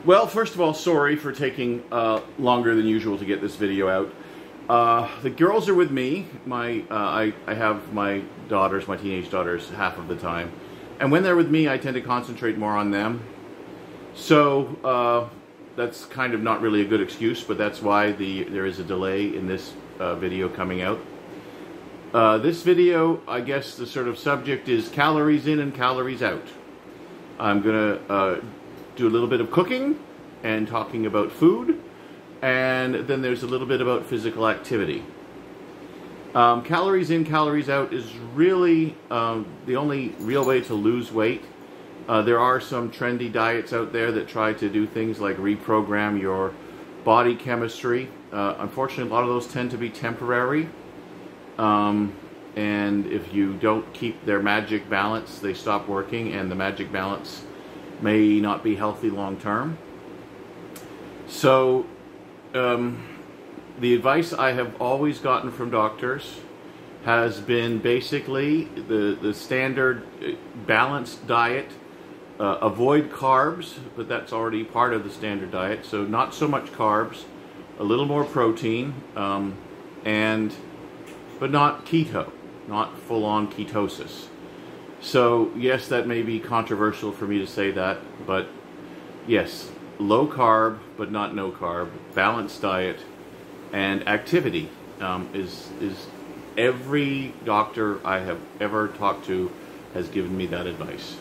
Well, first of all, sorry for taking longer than usual to get this video out. The girls are with me. I have my daughters, my teenage daughters, half of the time. And when they're with me, I tend to concentrate more on them. So that's kind of not really a good excuse, but that's why there is a delay in this video coming out. This video, I guess the sort of subject is calories in and calories out. I'm going to do a little bit of cooking and talking about food, and then there's a little bit about physical activity. Calories in, calories out is really the only real way to lose weight. There are some trendy diets out there that try to do things like reprogram your body chemistry. Unfortunately, a lot of those tend to be temporary. And if you don't keep their magic balance, they stop working, and the magic balance may not be healthy long term. So the advice I have always gotten from doctors has been basically the standard balanced diet. Avoid carbs, but that's already part of the standard diet, so not so much carbs, a little more protein, but not keto, not full-on ketosis. So yes, that may be controversial for me to say that, but yes, low carb, but not no carb, balanced diet, and activity is every doctor I have ever talked to has given me that advice.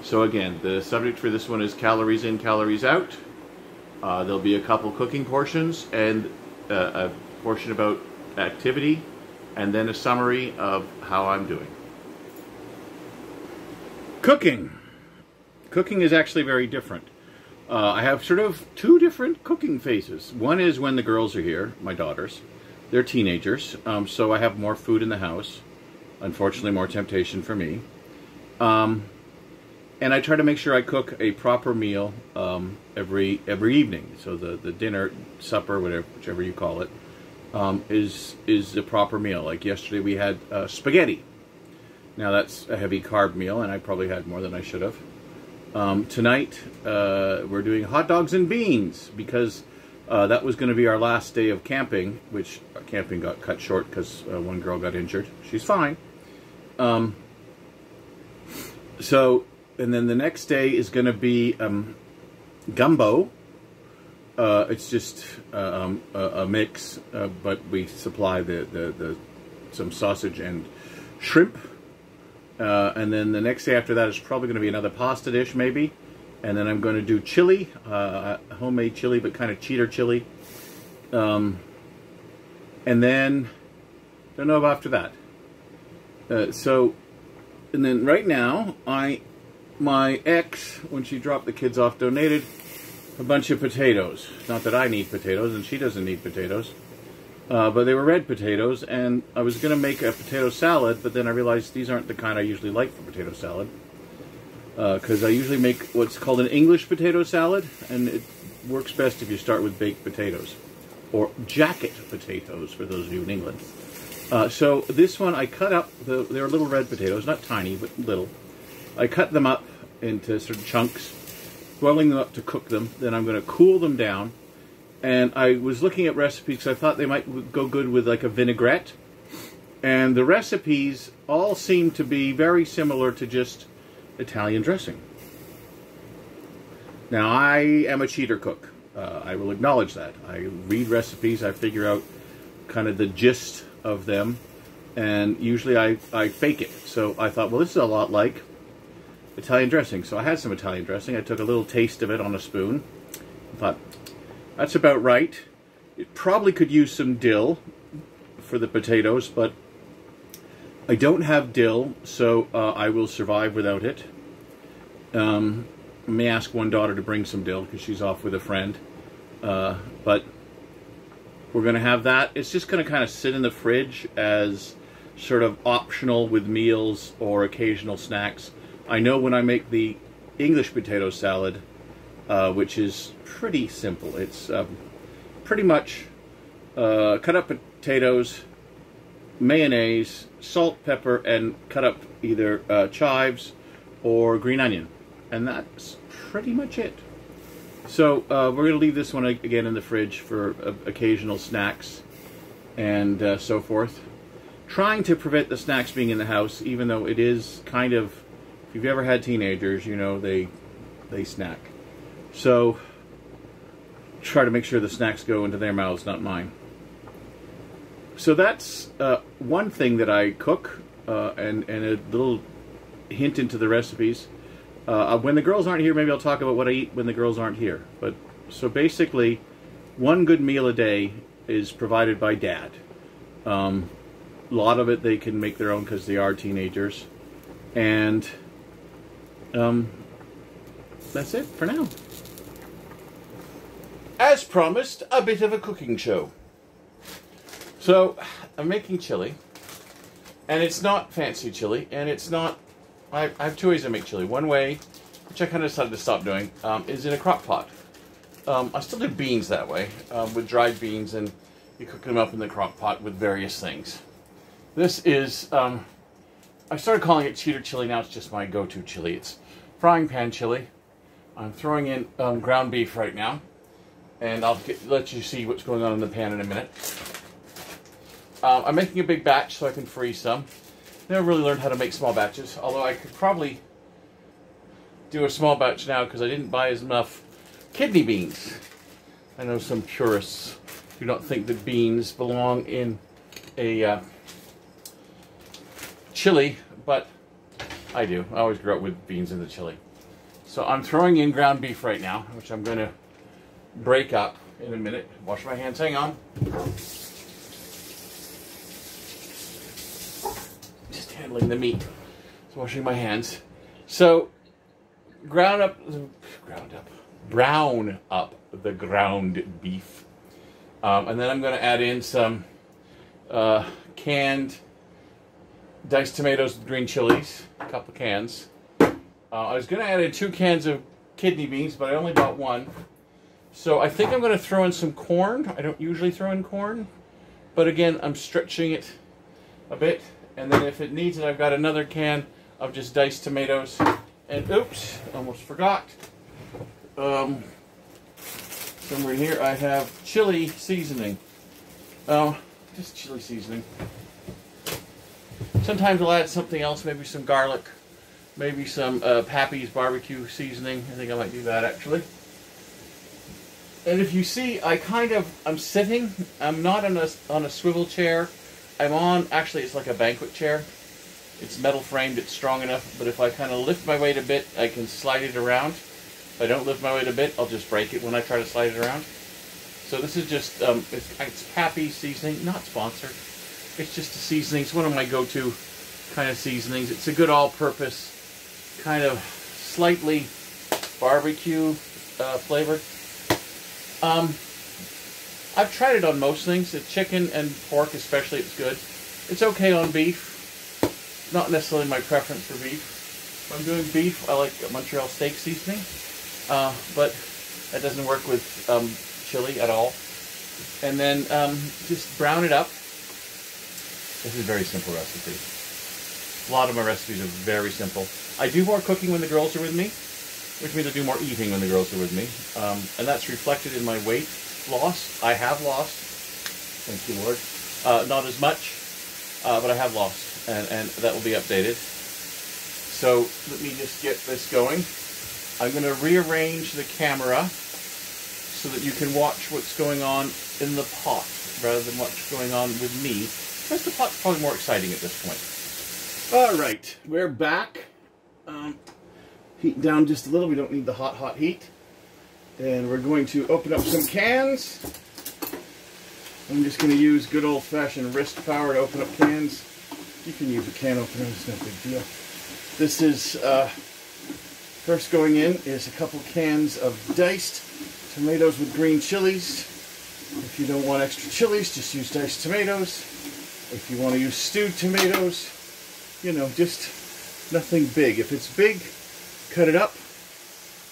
So again, the subject for this one is calories in, calories out. There'll be a couple cooking portions and a portion about activity, and then a summary of how I'm doing. Cooking. Cooking is actually very different. I have sort of two different cooking phases. One is when the girls are here, my daughters. They're teenagers, so I have more food in the house. Unfortunately, more temptation for me. And I try to make sure I cook a proper meal every evening. So the dinner, supper, whichever you call it, is a proper meal. Like yesterday we had spaghetti. Now that's a heavy carb meal, and I probably had more than I should have. Tonight we're doing hot dogs and beans because that was going to be our last day of camping, which camping got cut short because one girl got injured. She's fine. And then the next day is going to be gumbo. It's just a mix, but we supply some sausage and shrimp. And then the next day after that is probably going to be another pasta dish, maybe. And then I'm going to do chili, homemade chili, but kind of cheater chili. And then, don't know about after that. And then right now, my ex, when she dropped the kids off, donated a bunch of potatoes. Not that I need potatoes, and she doesn't need potatoes. But they were red potatoes, and I was going to make a potato salad, but then I realized these aren't the kind I usually like for potato salad. Because I usually make what's called an English potato salad, and it works best if you start with baked potatoes. Or jacket potatoes, for those of you in England. So this one I cut up, they're little red potatoes, not tiny, but little. I cut them up into sort of chunks, boiling them up to cook them. Then I'm going to cool them down. And I was looking at recipes because I thought they might go good with like a vinaigrette. And the recipes all seem to be very similar to just Italian dressing. Now, I am a cheater cook. I will acknowledge that. I read recipes, I figure out kind of the gist of them, and usually I fake it. So I thought, well, this is a lot like Italian dressing. So I had some Italian dressing. I took a little taste of it on a spoon. I thought, that's about right. It probably could use some dill for the potatoes, but I don't have dill, so I will survive without it. I may ask one daughter to bring some dill because she's off with a friend. But we're going to have that. It's just going to kind of sit in the fridge as sort of optional with meals or occasional snacks. I know when I make the English potato salad, which is pretty simple. It's pretty much cut up potatoes, mayonnaise, salt, pepper, and cut up either chives or green onion. And that's pretty much it. So we're going to leave this one again in the fridge for occasional snacks and so forth. Trying to prevent the snacks being in the house, even though it is kind of, if you've ever had teenagers, you know they snack. So try to make sure the snacks go into their mouths, not mine. So that's one thing that I cook, and a little hint into the recipes. When the girls aren't here, maybe I'll talk about what I eat when the girls aren't here. But so basically, one good meal a day is provided by Dad. A lot of it they can make their own because they are teenagers. And that's it for now. As promised, a bit of a cooking show. So, I'm making chili. And it's not fancy chili. And it's not... I have two ways to make chili. One way, which I kind of decided to stop doing, is in a crock pot. I still do beans that way, with dried beans, and you cook them up in the crock pot with various things. This is, I started calling it cheater chili, now it's just my go-to chili. It's frying pan chili. I'm throwing in ground beef right now, and I'll let you see what's going on in the pan in a minute. I'm making a big batch so I can freeze some. Never really learned how to make small batches, although I could probably do a small batch now because I didn't buy as enough kidney beans. I know some purists do not think that beans belong in a chili, but I do. I always grew up with beans in the chili. So I'm throwing in ground beef right now, which I'm going to break up in a minute. Wash my hands, hang on. Handling the meat. So washing my hands. So brown up the ground beef. And then I'm going to add in some canned diced tomatoes with green chilies. A couple of cans. I was going to add in 2 cans of kidney beans, but I only bought 1. So I think I'm going to throw in some corn. I don't usually throw in corn. But again, I'm stretching it a bit. And then if it needs it, I've got another can of just diced tomatoes. And oops, almost forgot. Somewhere in here I have chili seasoning. Just chili seasoning. Sometimes I'll add something else, maybe some garlic, maybe some Pappy's barbecue seasoning. I think I might do that actually. And if you see, I'm sitting. I'm not on a swivel chair. I'm on, actually it's like a banquet chair. It's metal framed, it's strong enough, but if I kind of lift my weight a bit, I can slide it around. If I don't lift my weight a bit, I'll just break it when I try to slide it around. So this is just, it's Pappy's seasoning, not sponsored. It's just a seasoning, it's one of my go-to kind of seasonings. It's a good all-purpose, kind of slightly barbecue flavored. I've tried it on most things. The chicken and pork especially, it's good. It's okay on beef. Not necessarily my preference for beef. If I'm doing beef, I like Montreal steak seasoning. But that doesn't work with chili at all. And then just brown it up. This is a very simple recipe. A lot of my recipes are very simple. I do more cooking when the girls are with me, which means I do more eating when the girls are with me. And that's reflected in my weight loss. I have lost, thank you Lord, not as much, but I have lost, and that will be updated. So let me just get this going. I'm going to rearrange the camera so that you can watch what's going on in the pot rather than what's going on with me, because the pot's probably more exciting at this point. Alright, we're back. Heat down just a little, we don't need the hot heat. And we're going to open up some cans. I'm just going to use good old-fashioned wrist power to open up cans. You can use a can opener, it's no big deal. This is, first going in is a couple cans of diced tomatoes with green chilies. If you don't want extra chilies, just use diced tomatoes. If you want to use stewed tomatoes, you know, just nothing big. If it's big, cut it up.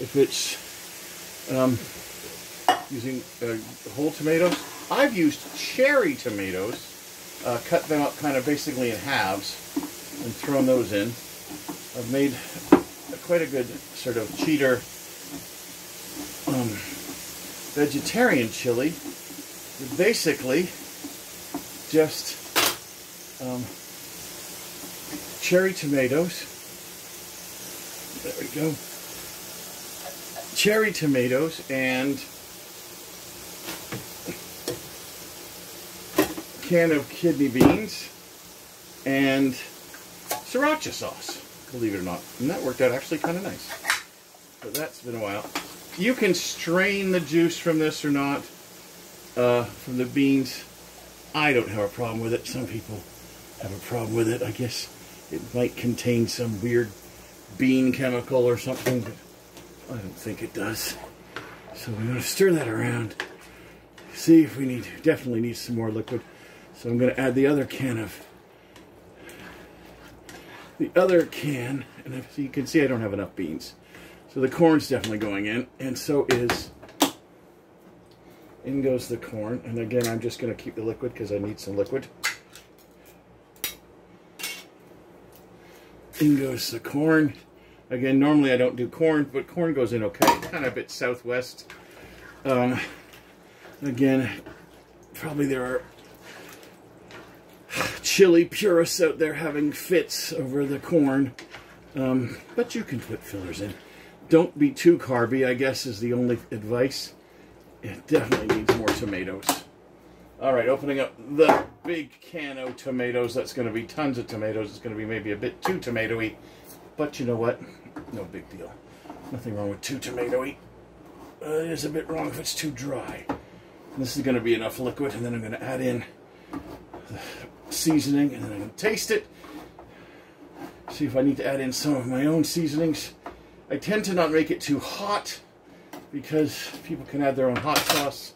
If it's using whole tomatoes, I've used cherry tomatoes, cut them up kind of basically in halves and thrown those in. I've made quite a good sort of cheater vegetarian chili is basically just cherry tomatoes. There we go. Cherry tomatoes and a can of kidney beans and sriracha sauce, believe it or not. And that worked out actually kind of nice. But that's been a while. You can strain the juice from this or not, from the beans. I don't have a problem with it. Some people have a problem with it. I guess it might contain some weird bean chemical or something, but I don't think it does. So we're going to stir that around. See if we definitely need some more liquid. So I'm going to add the other can, and so you can see I don't have enough beans. So the corn's definitely going in, and so in goes the corn. And again, I'm just going to keep the liquid because I need some liquid. In goes the corn. Again, normally I don't do corn, but corn goes in okay. Kind of a bit southwest. Again, probably there are chili purists out there having fits over the corn, but you can put fillers in. Don't be too carby, I guess, is the only advice. It definitely needs more tomatoes. All right, opening up the big can of tomatoes. That's going to be tons of tomatoes. It's going to be maybe a bit too tomatoey, but you know what? No big deal. Nothing wrong with too tomatoey. It is a bit wrong if it's too dry. This is going to be enough liquid, and then I'm going to add in the seasoning, and then I'm going to taste it. See if I need to add in some of my own seasonings. I tend to not make it too hot because people can add their own hot sauce.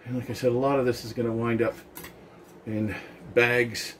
And like I said, a lot of this is going to wind up in bags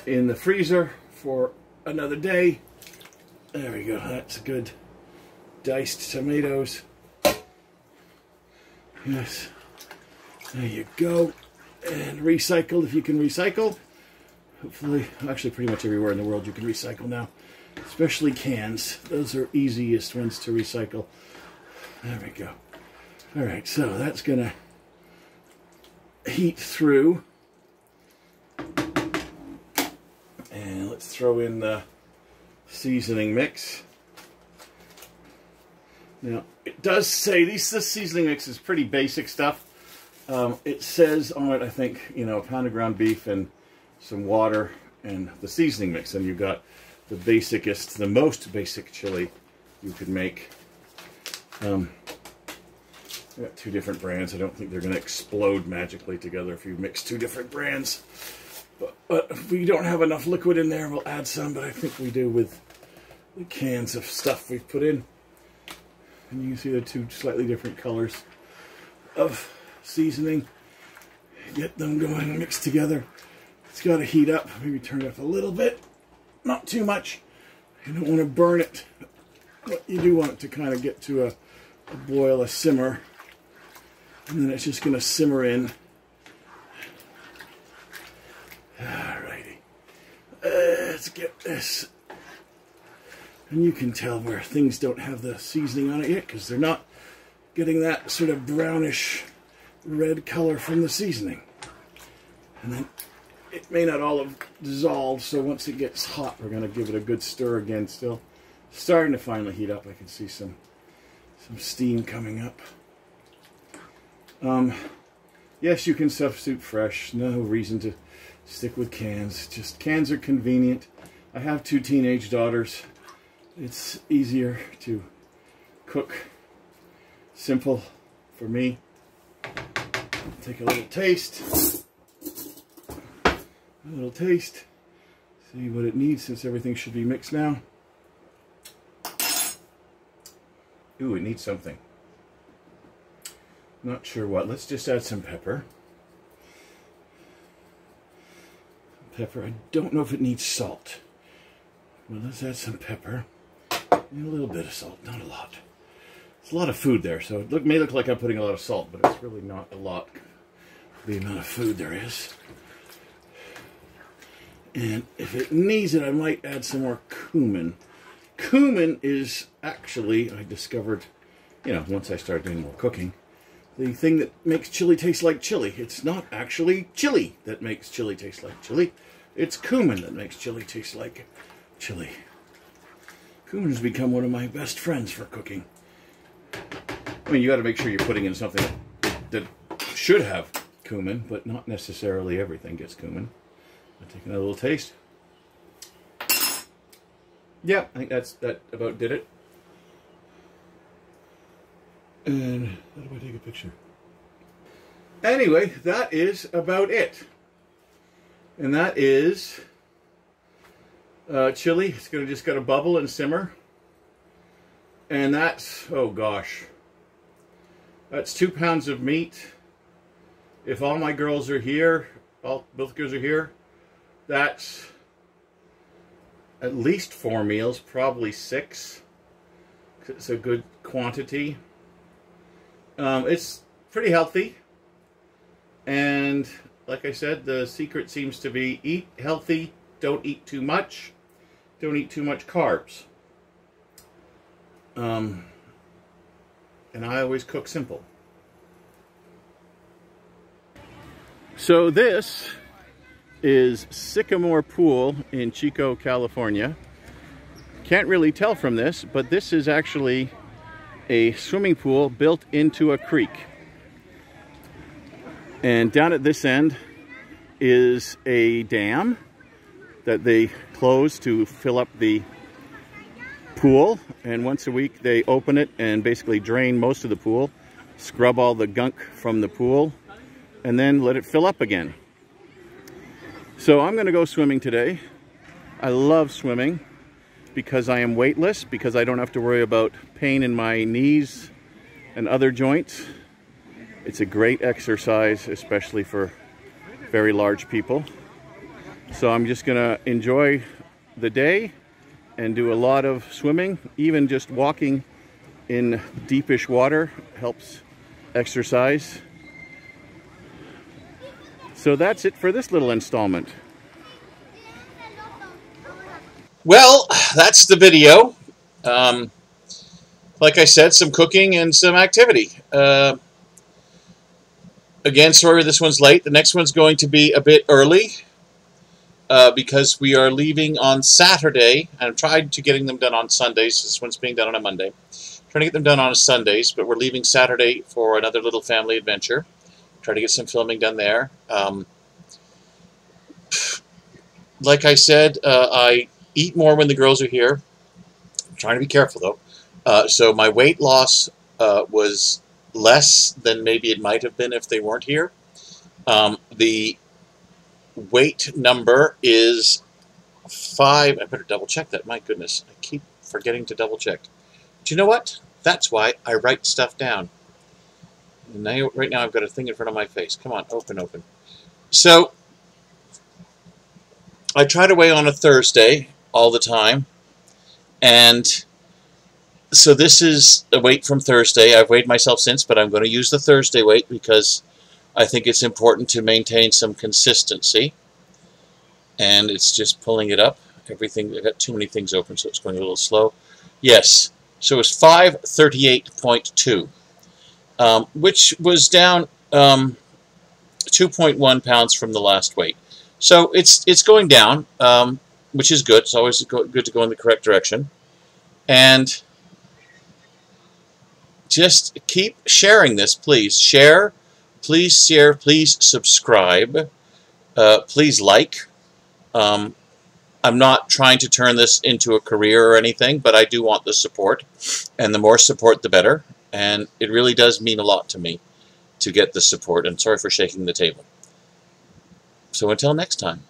in the freezer for another day. There we go. That's good. Diced tomatoes. Yes. There you go. And recycle if you can recycle. Hopefully, actually pretty much everywhere in the world you can recycle now. Especially cans. Those are easiest ones to recycle. There we go. Alright, so that's going to heat through. And let's throw in the seasoning mix. Now, it does say, the seasoning mix is pretty basic stuff. It says on it, I think, you know, a pound of ground beef and some water and the seasoning mix. And you've got the basicest, the most basic chili you could make. I've got two different brands. I don't think they're going to explode magically together if you mix two different brands. But if we don't have enough liquid in there, we'll add some. But I think we do with the cans of stuff we've put in. And you can see the two slightly different colors of seasoning. Get them going, mixed together. It's got to heat up. Maybe turn it up a little bit. Not too much. You don't want to burn it. But you do want it to kind of get to a boil, a simmer. And then it's just going to simmer in. Alrighty. Let's get this. And you can tell where things don't have the seasoning on it yet because they're not getting that sort of brownish red color from the seasoning. And then it may not all have dissolved, so once it gets hot, we're going to give it a good stir again still. Starting to finally heat up. I can see some steam coming up. Yes, you can substitute fresh. No reason to stick with cans. Just cans are convenient. I have two teenage daughters. It's easier to cook. Simple for me. Take a little taste. A little taste. See what it needs since everything should be mixed now. Ooh, it needs something. Not sure what. Let's just add some pepper. Pepper. I don't know if it needs salt. Well, let's add some pepper. And a little bit of salt, not a lot. It's a lot of food there, so it may look like I'm putting a lot of salt, but it's really not a lot for the amount of food there is. And if it needs it, I might add some more cumin. Cumin is actually, I discovered, you know, once I started doing more cooking, the thing that makes chili taste like chili. It's not actually chili that makes chili taste like chili. It's cumin that makes chili taste like chili. Cumin has become one of my best friends for cooking. I mean, you got to make sure you're putting in something that should have cumin, but not necessarily everything gets cumin. I'll take another little taste. Yeah, I think that about did it. And how do I take a picture? Anyway, that is about it. And that is chili. It's just got to bubble and simmer. And that's, oh gosh, that's 2 pounds of meat. If all my girls are here, both girls are here, that's at least 4 meals, probably 6. It's a good quantity. It's pretty healthy, and like I said, the secret seems to be eat healthy, don't eat too much, don't eat too much carbs. And I always cook simple. So this is Sycamore Pool in Chico, California. Can't really tell from this, but this is actually a swimming pool built into a creek. And down at this end is a dam that they close to fill up the pool. And once a week they open it and basically drain most of the pool, scrub all the gunk from the pool, and then let it fill up again. So I'm going to go swimming today. I love swimming because I am weightless, because I don't have to worry about pain in my knees and other joints. It's a great exercise, especially for very large people. So I'm just gonna enjoy the day and do a lot of swimming. Even just walking in deepish water helps exercise. So that's it for this little installment. Well, that's the video. Like I said, some cooking and some activity. Again, sorry this one's late. The next one's going to be a bit early because we are leaving on Saturday. I've tried to getting them done on Sundays. This one's being done on a Monday. I'm trying to get them done on Sundays, but we're leaving Saturday for another little family adventure. Try to get some filming done there. Like I said, I eat more when the girls are here. I'm trying to be careful, though. So my weight loss was less than maybe it might have been if they weren't here. The weight number is 5. I better double check that. My goodness, I keep forgetting to double check. But you know what? That's why I write stuff down. And now, right now I've got a thing in front of my face. Come on, open, open. So I try to weigh on a Thursday all the time, and so this is a weight from Thursday. I've weighed myself since, but I'm going to use the Thursday weight because I think it's important to maintain some consistency. And it's just pulling it up. Everything, I've got too many things open, so it's going a little slow. Yes, so it's 538.2, which was down 2.1 pounds from the last weight. So it's going down, which is good. It's always good to go in the correct direction. And just keep sharing this, please. Share, please subscribe, please like. I'm not trying to turn this into a career or anything, but I do want the support. And the more support, the better. And it really does mean a lot to me to get the support. And sorry for shaking the table. So until next time.